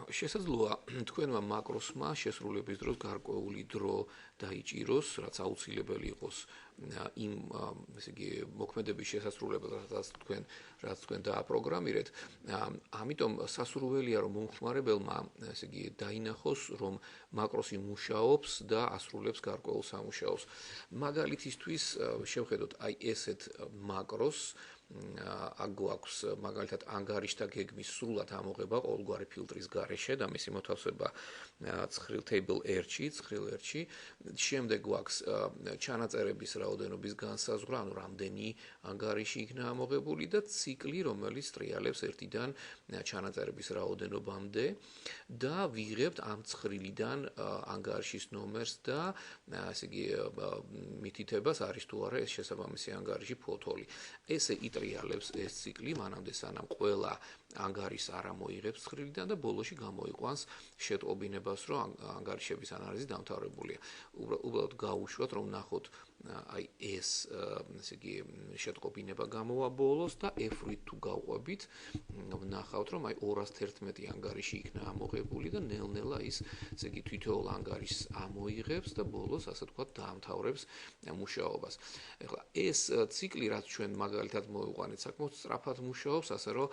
შესაძლოა თქვენმა მაკროსმა შესრულების დროს გარკვეული დრო დაიჭიროს, რაც აუცილებელი იყოს იმ ესე იგი მოქმედების შესასრულებლად, რაც თქვენ დააპროგრამირეთ. ამიტომ სასურველია რომ მომხმარებელმა ესე იგი დაინახოს, რომ მაკროსი მუშაობს და ასრულებს გარკვეულ სამუშაოს. მაგალითისთვის შევხედოთ აი ესეთ მაკროს აქ გვაქვს მაგალითად ანგარიშთა გეგმის სრულად ამოღება ყოველგვარი ფილტრის გარეშე და მისი მოთავსება ცხრილ table R-ში, ცხრილ R-ში. შემდეგ გვაქვს ჩანაწერების რაოდენობის განსაზღვრა, ანუ რამდენი ანგარიში იქნა ამოღებული და ციკლი, რომელიც ტრიალებს 1-დან ჩანაწერების რაოდენობამდე და ვიღებთ ამ ცხრილიდან ანგარიშის ნომერს და ასე იგი მითითებას არის თუ არა ეს შესაბამისი ანგარიში ფოთოლი. ესე იტრიალებს ეს ციკლი მანამდე სანამ ყველა ანგარიშს არ ამოიღებს ცხრილიდან და ბოლოში გამოიყვანს შეტყობინებას, რომ ანგარიშების ანალიზი დამთავრებულია. უბრალოდ გავუშვათ, რომ ნახოთ აი ეს ესე იგი შეტყობინება გამოვა ბოლოს და F8 თუ გავყვებით, ვნახავთ, რომ აი 211 ანგარიში იქნა ამოღებული და ნელ-ნელა ის ესე იგი თითოეულ ანგარიშს ამოიღებს და ბოლოს ასე ვთქვათ დაამთავრებს მუშაობას. ეხლა ეს ციკლი, რაც ჩვენ მაგალითად მოვიყვანეთ, საკმაოდ სწრაფად მუშაობს, ასე რომ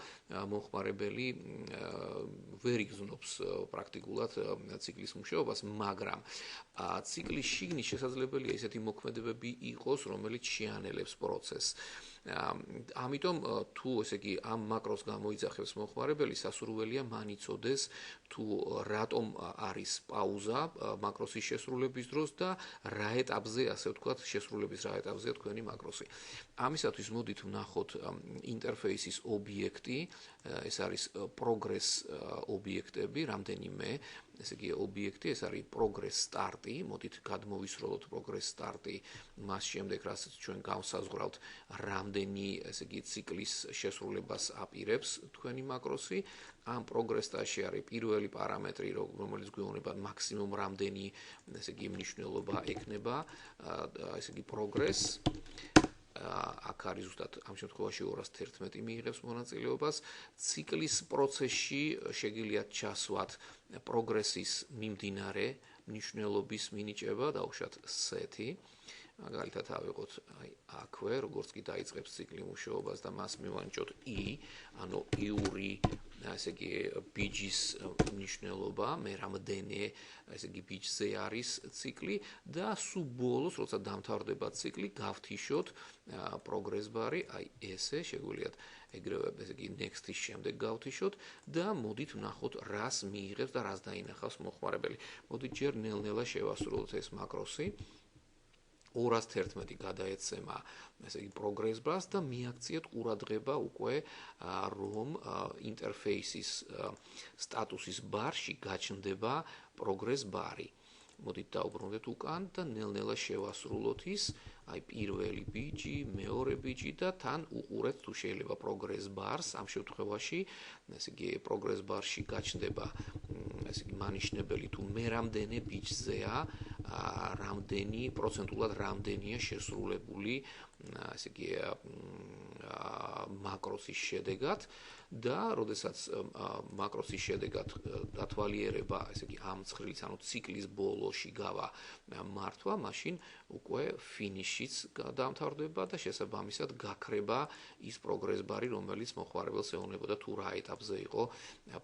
მომხმარებელი ვერ იგრძნობს პრაქტიკულად ციკლის მუშაობას, მაგრამ ციკლის შიგნით შესაძლებელია ისეთი მოქმედებები იყოს, რომელიც შეანელებს პროცესს. ამიტომ თუ ესე იგი ამ მაკროს გამოიძახებს მომხმარებელი, სასურველია მან იცოდეს თუ რატომ არის პაუზა მაკროსის შესრულების დროს და რა ეტაპზე, ასე ვთქვათ, შესრულების რა ეტაპზეა თქვენი მაკროსი. ამისათვის მოდით ვნახოთ ინტერფეისის ობიექტი, ეს არის progress ობიექტები, რამდენიმე ესე იგი ობიექტი, ეს არის progress start-ი, მოდით გადმოვისროლოთ progress start-ი, მას შემდეგ რასაც ჩვენ გავსაზღვრავთ, რამდენი ესე იგი ციკლის შესრულებას აპირებს თქვენი მაკროსი. ამ progress start-ში არის პირველი პარამეტრი, რომელიც გვეუბნება მაქსიმუმ რამდენი ესე იგი მნიშვნელობა ექნება ესე იგი progress. აქ არის ზუსტად ამ შემთხვევაში 211 მიიღებს მონაწილეობას. ციკლის პროცესში შეგიძლიათ ჩასვათ პროგრესის მიმდინარე მნიშვნელობის მინიჭება, დავუშვათ set-ი. მაგალითად ავიღოთ აი აქვე, როგორც კი დაიწყებს ციკლი მუშაობას და მას მივანიჭოთ i, ანუ იური ესე იგი ბიჯის მნიშვნელობა, მე რამდენი ესე იგი ბიჯზე არის ციკლი და სულ ბოლოს, როცა დამთავრდება ციკლი, გავთიშოთ progress bar-ი, აი ესე შეგვიძლიათ ეგრევე ესე იგი next-ის შემდეგ გავთიშოთ და მოდით ვნახოთ, რას მიიღებს და რას დაინახავს მომხმარებელი. მოდით ჯერ ნელ-ნელა შევასრულოთ ეს მაკროსი. 211 გადაეცემა ესე იგი progress bar-ს და მიაქციეთ ყურადღება უკვე რომ ინტერფეისის სტატუსის ბარში გაჩნდება progress bar-ი. მოდით დავბრუნდეთ უკან და ნელ-ნელა შევასრულოთ ის, აი პირველი ბიჯი, მეორე ბიჯი და თან უყურეთ თუ შეიძლება progress bar-ს. ამ შემთხვევაში ესე იგი progress bar-ში გაჩნდება ესე იგი მანიშნებელი თუ მე რამდენი ბიჯზეა, რამდენი პროცენტულად რამდენია შესრულებული ესე იგი მაკროსის შედეგად და როდესაც მაკროსის შედეგად დათვალიერება ესე იგი ამ ცხრილის ანუ ციკლის ბოლოში გავა მართვა, მაშინ უკვე ფინიშიც დამთავრდება და შესაბამისად გაქრება ის progress bar-ი, რომელიც მომხმარებელს ეუბნებოდა თუ რა ეტაპზე იყო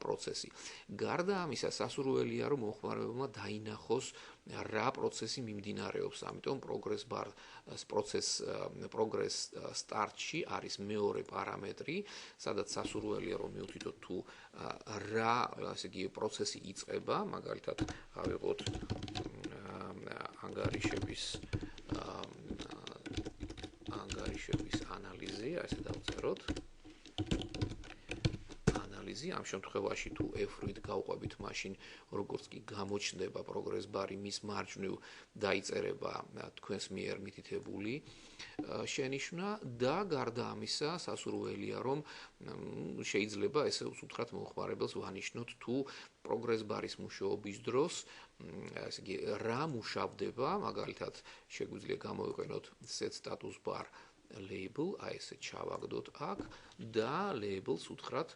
პროცესი. გარდა ამისა, სასურველია რომ მომხმარებელმა დაინახოს რა პროცესი მიმდინარეობს. ამიტომ progress bar-ს progress start-ში არის მეორე პარამეტრი, სადაც სასურველია რომ მივთითოთ თუ რა ესე იგი პროცესი იწყება, მაგალითად ავიღოთ ანგარიშების ანალიზი, ასე დავწეროთ. ამ შემთხვევაში თუ F8 გავყვებით, მაშინ როგორც კი გამოჩნდება progress bar-ი, მის მარჯვნივ დაიწერება თქვენს მიერ მითითებული შენიშვნა და გარდა ამისა სასურველია რომ შეიძლება ესე უთხრათ მომხმარებელს ვანიშნოთ თუ progress bar-ის მუშაობის დროს ესე იგი რა მუშავდება, მაგალითად შეგვიძლია გამოვიყენოთ set status bar label, აი ესე ჩავაგდოთ აქ და label-ს უთხრათ,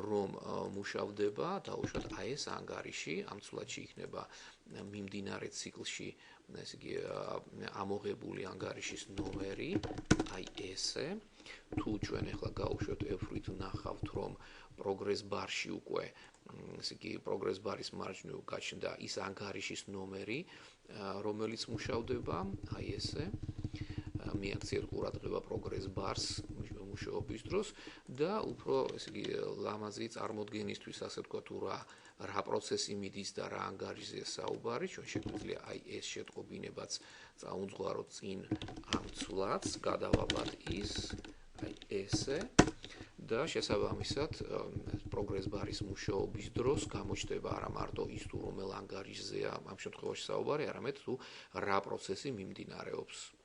რომ მუშავდება დაუშვათ აი ეს ანგარიში, ამ ცვლადში იქნება მიმდინარე ციკლში, ესე იგი ამოღებული ანგარიშის ნომერი, აი ესე. თუ ჩვენ ახლა გავუშვათ F8 ვნახავთ, რომ progress bar-ში უკვე, ესე იგი progress bar-ის მარჯვნივ გაჩნდა ის ანგარიშის ნომერი, რომელიც მუშავდება, აი ესე. მიაქციეთ ყურადღება progress bar-ს მუშაობის დროს და უფრო, ესე იგი, ლამაზი წარმოდგენისთვის, ასე ვთქვათ, რა პროცესი მიდის და რა ანგარიშზეა საუბარი, ჩვენ შეგვიძლია აი ეს შეტყობინებაც წაუძღვაროთ წინ ამ ცვლადს, გადავაბად ის, აი ესე და შესაბამისად progress bar-ის მუშაობის დროს გამოჩნდება არა მარტო ის თუ რომელ ანგარიშზეა ამ შემთხვევაში საუბარი, არამედ თუ რა პროცესი მიმდინარეობს.